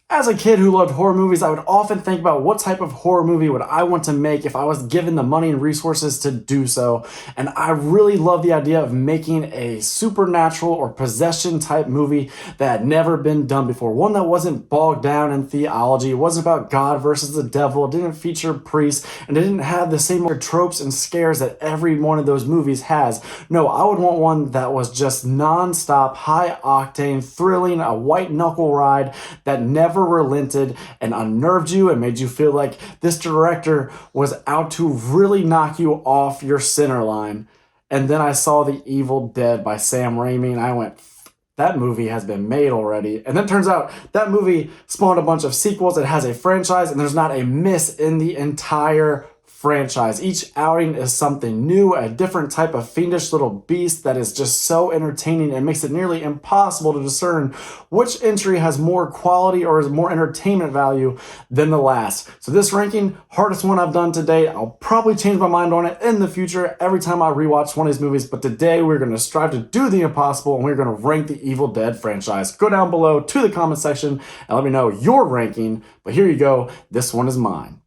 As a kid who loved horror movies, I would often think about what type of horror movie would I want to make if I was given the money and resources to do so. And I really love the idea of making a supernatural or possession type movie that had never been done before. One that wasn't bogged down in theology. It wasn't about God versus the devil. It didn't feature priests, and it didn't have the same tropes and scares that every one of those movies has. No, I would want one that was just non-stop, high octane, thrilling, a white knuckle ride that never relented and unnerved you and made you feel like this director was out to really knock you off your center line. And then I saw The Evil Dead by Sam Raimi and I went, that movie has been made already. And then it turns out that movie spawned a bunch of sequels. It has a franchise and there's not a miss in the entire franchise. Each outing is something new, a different type of fiendish little beast that is just so entertaining and makes it nearly impossible to discern which entry has more quality or is more entertainment value than the last. So this ranking, hardest one I've done to date. I'll probably change my mind on it in the future every time I rewatch one of these movies, but today we're going to strive to do the impossible and we're going to rank the Evil Dead franchise. Go down below to the comment section and let me know your ranking, but here you go. This one is mine.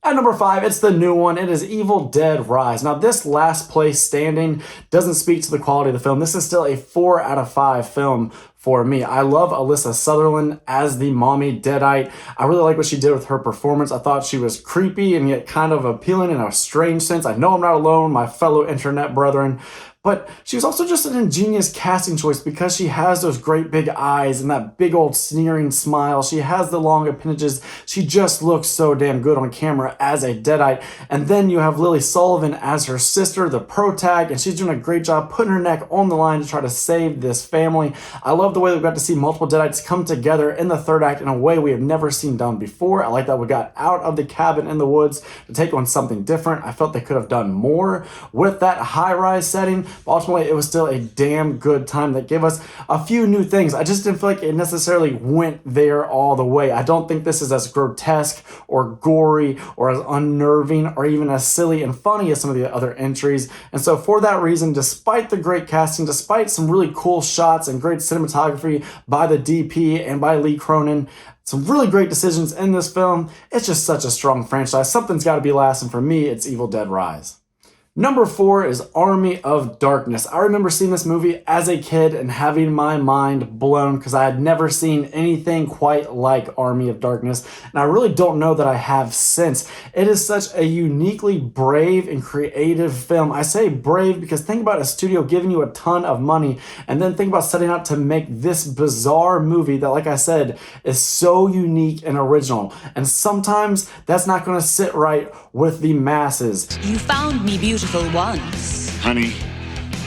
At number 5, it's the new one. It is Evil Dead Rise. Now, this last place standing doesn't speak to the quality of the film. This is still a 4 out of 5 film for me. I love Alyssa Sutherland as the mommy Deadite. I really like what she did with her performance. I thought she was creepy and yet kind of appealing in a strange sense. I know I'm not alone, my fellow internet brethren. But she was also just an ingenious casting choice because she has those great big eyes and that big old sneering smile. She has the long appendages. She just looks so damn good on camera as a Deadite. And then you have Lily Sullivan as her sister, the protag, and she's doing a great job putting her neck on the line to try to save this family. I love the way that we got to see multiple Deadites come together in the third act in a way we have never seen done before. I like that we got out of the cabin in the woods to take on something different. I felt they could have done more with that high-rise setting. But ultimately, it was still a damn good time that gave us a few new things. I just didn't feel like it necessarily went there all the way. I don't think this is as grotesque or gory or as unnerving or even as silly and funny as some of the other entries. And so for that reason, despite the great casting, despite some really cool shots and great cinematography by the DP and by Lee Cronin, some really great decisions in this film, it's just such a strong franchise. Something's got to be last, and for me, it's Evil Dead Rise. Number 4 is Army of Darkness. I remember seeing this movie as a kid and having my mind blown because I had never seen anything quite like Army of Darkness, and I really don't know that I have since. It is such a uniquely brave and creative film. I say brave because think about a studio giving you a ton of money and then think about setting out to make this bizarre movie that, like I said, is so unique and original. And sometimes that's not going to sit right with the masses. You found me beautiful once. Honey,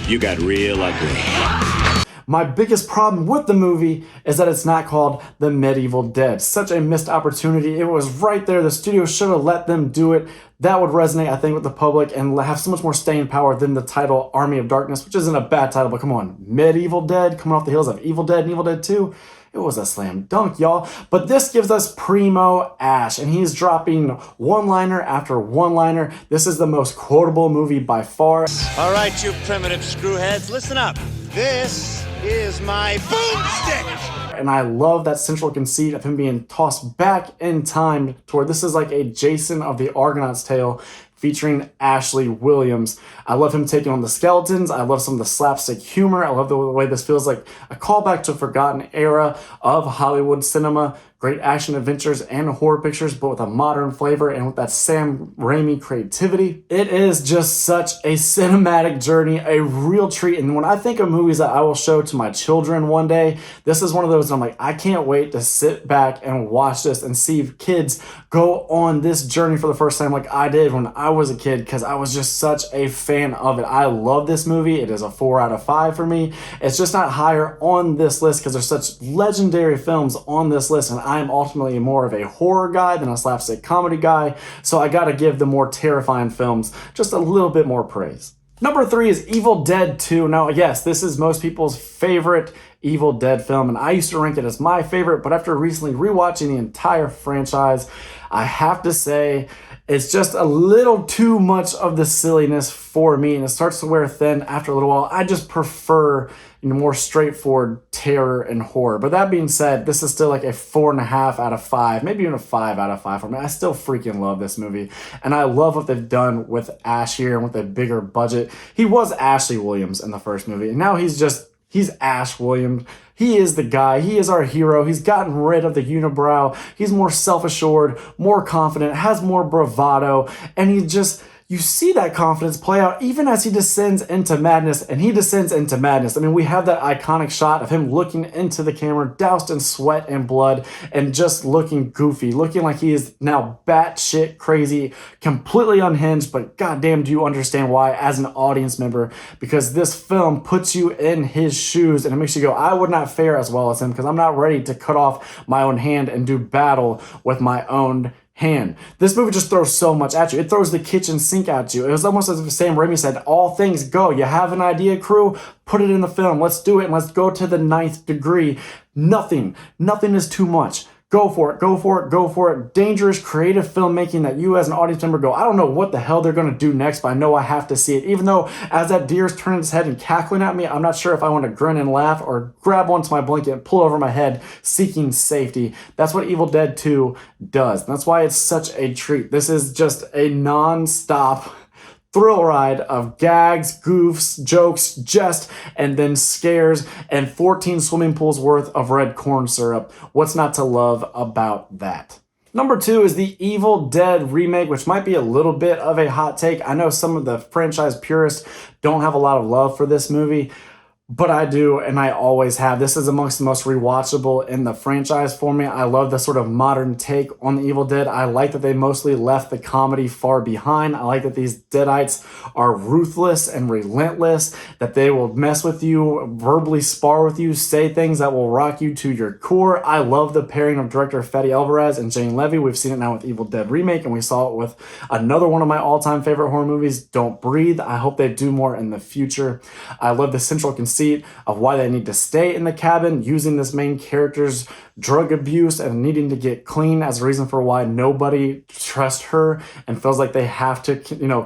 you got real ugly. My biggest problem with the movie is that it's not called The Medieval Dead. Such a missed opportunity. It was right there. The studio should have let them do it. That would resonate, I think, with the public and have so much more staying power than the title Army of Darkness, which isn't a bad title, but come on. Medieval Dead, coming off the heels of Evil Dead and Evil Dead 2. It was a slam dunk, y'all. But this gives us Primo Ash, and he's dropping one-liner after one-liner. This is the most quotable movie by far. All right, you primitive screwheads, listen up. This is my boomstick! And I love that central conceit of him being tossed back in time to where this is like a Jason of the Argonaut's tale featuring Ashley Williams. I love him taking on the skeletons. I love some of the slapstick humor. I love the way this feels like a callback to a forgotten era of Hollywood cinema. Great action adventures and horror pictures, but with a modern flavor and with that Sam Raimi creativity. It is just such a cinematic journey, a real treat. And when I think of movies that I will show to my children one day, this is one of those that I'm like, I can't wait to sit back and watch this and see kids go on this journey for the first time like I did when I was a kid, because I was just such a fan of it. I love this movie. It is a 4 out of 5 for me. It's just not higher on this list because there's such legendary films on this list, and I'm ultimately more of a horror guy than a slapstick comedy guy, so I gotta give the more terrifying films just a little bit more praise. Number 3 is Evil Dead 2. Now, yes, this is most people's favorite Evil Dead film, and I used to rank it as my favorite, but after recently rewatching the entire franchise, I have to say It's just a little too much of the silliness for me, and it starts to wear thin after a little while. I just prefer more straightforward terror and horror. But that being said, this is still like a 4.5 out of 5, maybe even a 5 out of 5 for me. I still freaking love this movie, and I love what they've done with Ash here and with a bigger budget. He was Ashley Williams in the first movie, and now he's Ash Williams. He is the guy. He is our hero. He's gotten rid of the unibrow. He's more self-assured, more confident, has more bravado, and you see that confidence play out even as he descends into madness, and he descends into madness. I mean, we have that iconic shot of him looking into the camera, doused in sweat and blood, and just looking goofy, looking like he is now batshit crazy, completely unhinged, but goddamn do you understand why as an audience member, because this film puts you in his shoes, and it makes you go, I would not fare as well as him, because I'm not ready to cut off my own hand and do battle with my own hand. This movie just throws so much at you. It throws the kitchen sink at you. It was almost as if Sam Raimi said, all things go. You have an idea, crew? Put it in the film. Let's do it, and let's go to the 9th degree. Nothing is too much. Go for it, go for it, go for it. Dangerous, creative filmmaking that you as an audience member go, I don't know what the hell they're going to do next, but I know I have to see it. Even though as that deer's turning its head and cackling at me, I'm not sure if I want to grin and laugh or grab onto my blanket and pull over my head seeking safety. That's what Evil Dead 2 does. And that's why it's such a treat. This is just a non-stop thrill ride of gags, goofs, jokes, jest, and then scares, and 14 swimming pools worth of red corn syrup. What's not to love about that? Number 2 is the Evil Dead remake, which might be a little bit of a hot take. I know some of the franchise purists don't have a lot of love for this movie, but I do, and I always have. This is amongst the most rewatchable in the franchise for me. I love the sort of modern take on the Evil Dead. I like that they mostly left the comedy far behind. I like that these Deadites are ruthless and relentless, that they will mess with you, verbally spar with you, say things that will rock you to your core. I love the pairing of director Fede Alvarez and Jane Levy. We've seen it now with Evil Dead Remake, and we saw it with another one of my all-time favorite horror movies, Don't Breathe. I hope they do more in the future. I love the central conceit of why they need to stay in the cabin, using this main character's drug abuse and needing to get clean as a reason for why nobody trusts her and feels like they have to,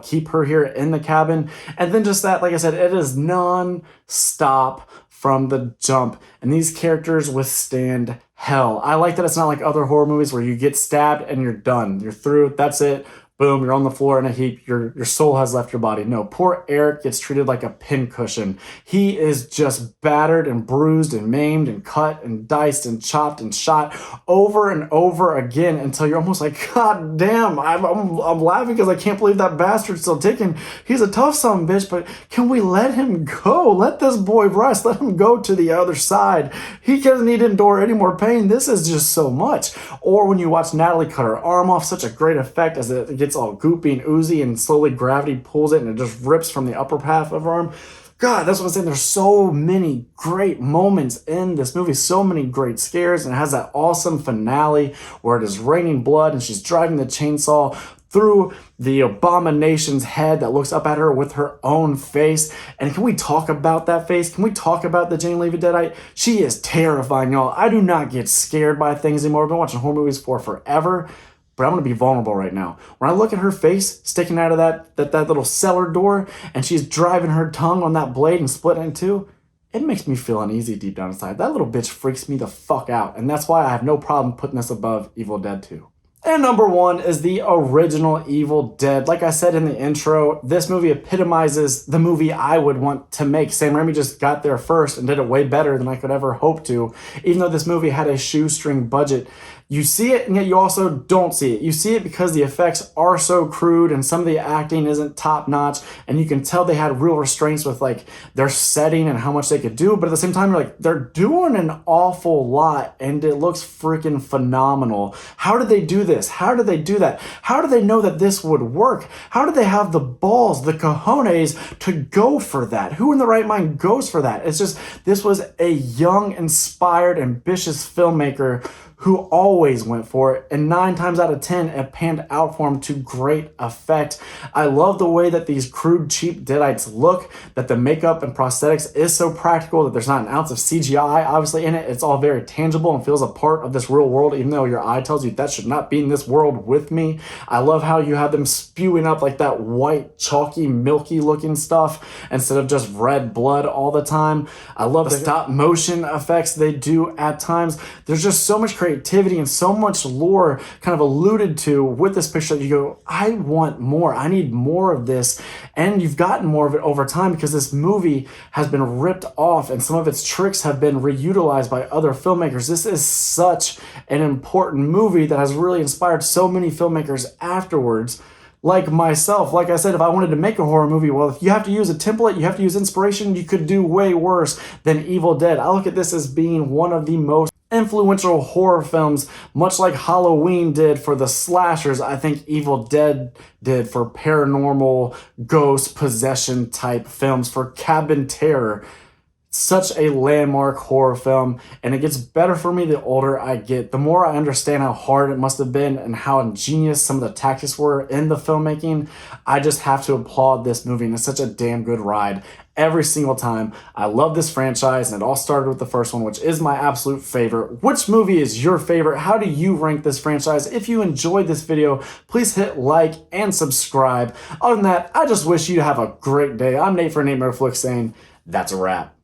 keep her here in the cabin. And then just that, like I said, it is non-stop from the jump, and these characters withstand hell. I like that it's not like other horror movies where you get stabbed and you're done. You're through, that's it. Boom, you're on the floor in a heap, your soul has left your body. No, poor Eric gets treated like a pincushion. He is just battered and bruised and maimed and cut and diced and chopped and shot over and over again until you're almost like, God damn, I'm laughing because I can't believe that bastard's still ticking. He's a tough son of a bitch, but can we let him go? Let this boy rest. Let him go to the other side. He doesn't need to endure any more pain. This is just so much. Or when you watch Natalie cut her arm off, such a great effect as it gets all goopy and oozy and slowly gravity pulls it and it just rips from the upper half of her arm. God, that's what I'm saying. There's so many great moments in this movie, so many great scares, and it has that awesome finale where it is raining blood and she's driving the chainsaw through the abomination's head that looks up at her with her own face. And can we talk about that face? Can we talk about the Jane Levy Deadite? She is terrifying, y'all. I do not get scared by things anymore. I've been watching horror movies for forever. But I'm going to be vulnerable right now. When I look at her face sticking out of that little cellar door and she's driving her tongue on that blade and splitting it in two, it makes me feel uneasy deep down inside. That little bitch freaks me the fuck out. And that's why I have no problem putting this above Evil Dead 2. And number 1 is the original Evil Dead. Like I said in the intro, this movie epitomizes the movie I would want to make. Sam Raimi just got there first and did it way better than I could ever hope to. Even though this movie had a shoestring budget, you see it and yet you also don't see it. You see it because the effects are so crude and some of the acting isn't top notch, and you can tell they had real restraints with like their setting and how much they could do, but at the same time you're like, they're doing an awful lot and it looks freaking phenomenal. How did they do this? How did they do that? How did they know that this would work? How did they have the balls, the cojones to go for that? Who in the right mind goes for that? It's just, this was a young, inspired, ambitious filmmaker who always went for it, and 9 times out of 10, it panned out for him to great effect. I love the way that these crude, cheap Deadites look, that the makeup and prosthetics is so practical, that there's not an ounce of CGI obviously in it. It's all very tangible and feels a part of this real world, even though your eye tells you that should not be in this world with me. I love how you have them spewing up like that white, chalky, milky looking stuff instead of just red blood all the time. I love the stop motion effects they do at times. There's just so much creativity and so much lore kind of alluded to with this picture that you go, I want more. I need more of this. And you've gotten more of it over time because this movie has been ripped off and some of its tricks have been reutilized by other filmmakers. This is such an important movie that has really inspired so many filmmakers afterwards. Like myself, like I said, if I wanted to make a horror movie, well, if you have to use a template, you have to use inspiration, you could do way worse than Evil Dead. I look at this as being one of the most influential horror films, much like Halloween did for the slashers. I think Evil Dead did for paranormal, ghost, possession type films, for cabin terror. Such a landmark horror film, and it gets better for me the older I get. The more I understand how hard it must have been and how ingenious some of the tactics were in the filmmaking, I just have to applaud this movie, and it's such a damn good ride every single time. I love this franchise, and it all started with the first one, which is my absolute favorite. Which movie is your favorite? How do you rank this franchise? If you enjoyed this video, please hit like and subscribe. Other than that, I just wish you to have a great day. I'm Nate for natemareflix saying that's a wrap.